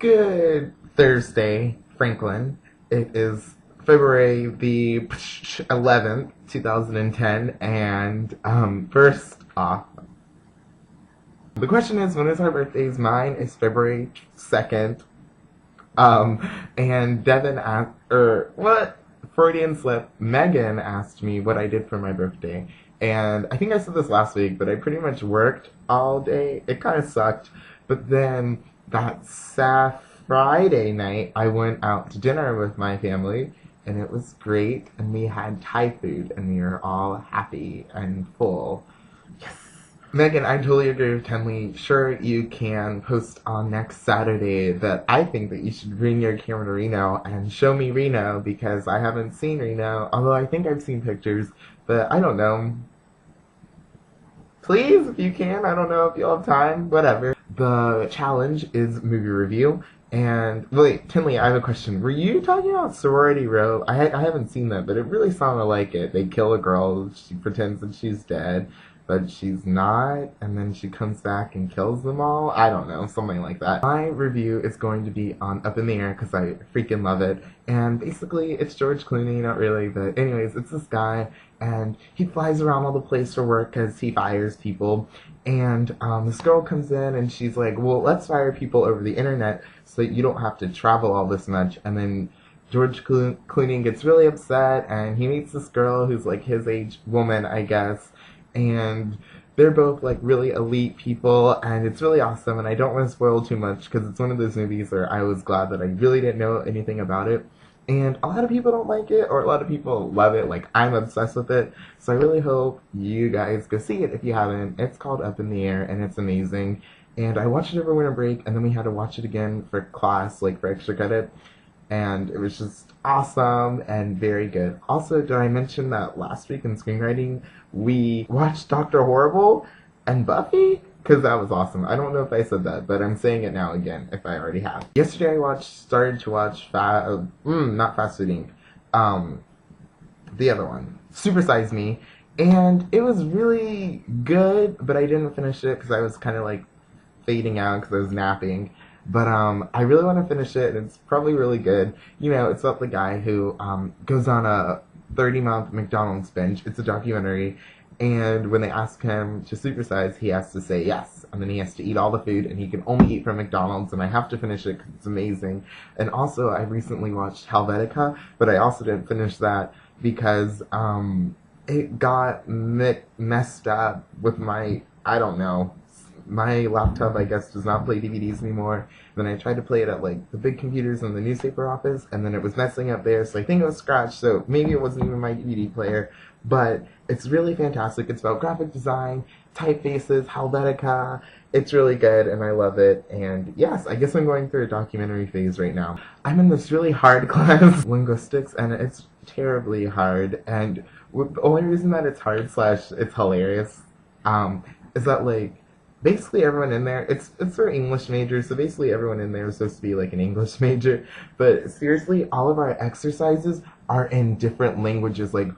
Good Thursday, Franklin. It is February the 11th, 2010, and first off, the question is, when is our birthdays? Mine is February 2nd, and Devin asked, what? Freudian slip, Megan asked me what I did for my birthday, and I think I said this last week, but I pretty much worked all day. It kind of sucked, but then that Friday night, I went out to dinner with my family, and it was great, and we had Thai food, and we were all happy and full. Yes! Megan, I totally agree with Tenley. Sure, you can post on next Saturday that I think that you should bring your camera to Reno and show me Reno, because I haven't seen Reno, although I think I've seen pictures, but I don't know. Please, if you can. I don't know if you'll have time, whatever. The challenge is movie review. And, wait, Tinley, I have a question. Were you talking about Sorority Row? I haven't seen that, but it really sounded like it. They kill a girl, she pretends that she's dead, but she's not, and then she comes back and kills them all? I don't know, something like that. My review is going to be on Up in the Air, because I freaking love it. And basically, it's George Clooney, not really, but anyways, it's this guy, and he flies around all the place for work because he fires people. And this girl comes in and she's like, well, let's fire people over the internet so that you don't have to travel all this much. And then George Clooney gets really upset, and he meets this girl who's like his age woman, I guess. And they're both like really elite people, and it's really awesome. And I don't want to spoil too much because it's one of those movies where I was glad that I really didn't know anything about it. And a lot of people don't like it, or a lot of people love it. Like, I'm obsessed with it. So I really hope you guys go see it if you haven't. It's called Up in the Air, and it's amazing. And I watched it over winter break, and then we had to watch it again for class, like for extra credit. And it was just awesome and very good. Also, did I mention that last week in screenwriting, we watched Dr. Horrible and Buffy? Because that was awesome. I don't know if I said that, but I'm saying it now again, if I already have. Yesterday I started to watch, not Fast Food Inc. The other one, Super Size Me, and it was really good, but I didn't finish it because I was kind of like fading out because I was napping. But I really want to finish it, and it's probably really good. You know, it's about the guy who goes on a 30-month McDonald's binge. It's a documentary. And when they ask him to supersize, he has to say yes. And then he has to eat all the food, and he can only eat from McDonald's, and I have to finish it because it's amazing. And also, I recently watched Helvetica, but I also didn't finish that because it got messed up with my, I don't know, my laptop, I guess, does not play DVDs anymore. Then I tried to play it at, like, the big computers in the newspaper office, and then it was messing up there, so I think it was scratched, so maybe it wasn't even my DVD player. But it's really fantastic. It's about graphic design, typefaces, Helvetica. It's really good, and I love it. And yes, I guess I'm going through a documentary phase right now. I'm in this really hard class, linguistics, and it's terribly hard. And the only reason that it's hard / it's hilarious is that, like, basically everyone in there, it's for English majors, so basically everyone in there is supposed to be like an English major. But seriously, all of our exercises are in different languages. Like,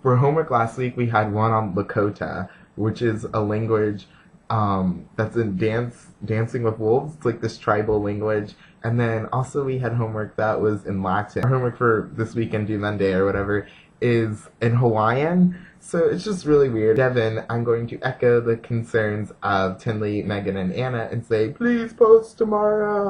for homework last week, we had one on Lakota, which is a language that's in Dancing with Wolves. It's like this tribal language. And then also we had homework that was in Latin. Our homework for this weekend, due Monday or whatever, is in Hawaiian. So it's just really weird. Devin, I'm going to echo the concerns of Tinley, Megan, and Anna and say, please post tomorrow.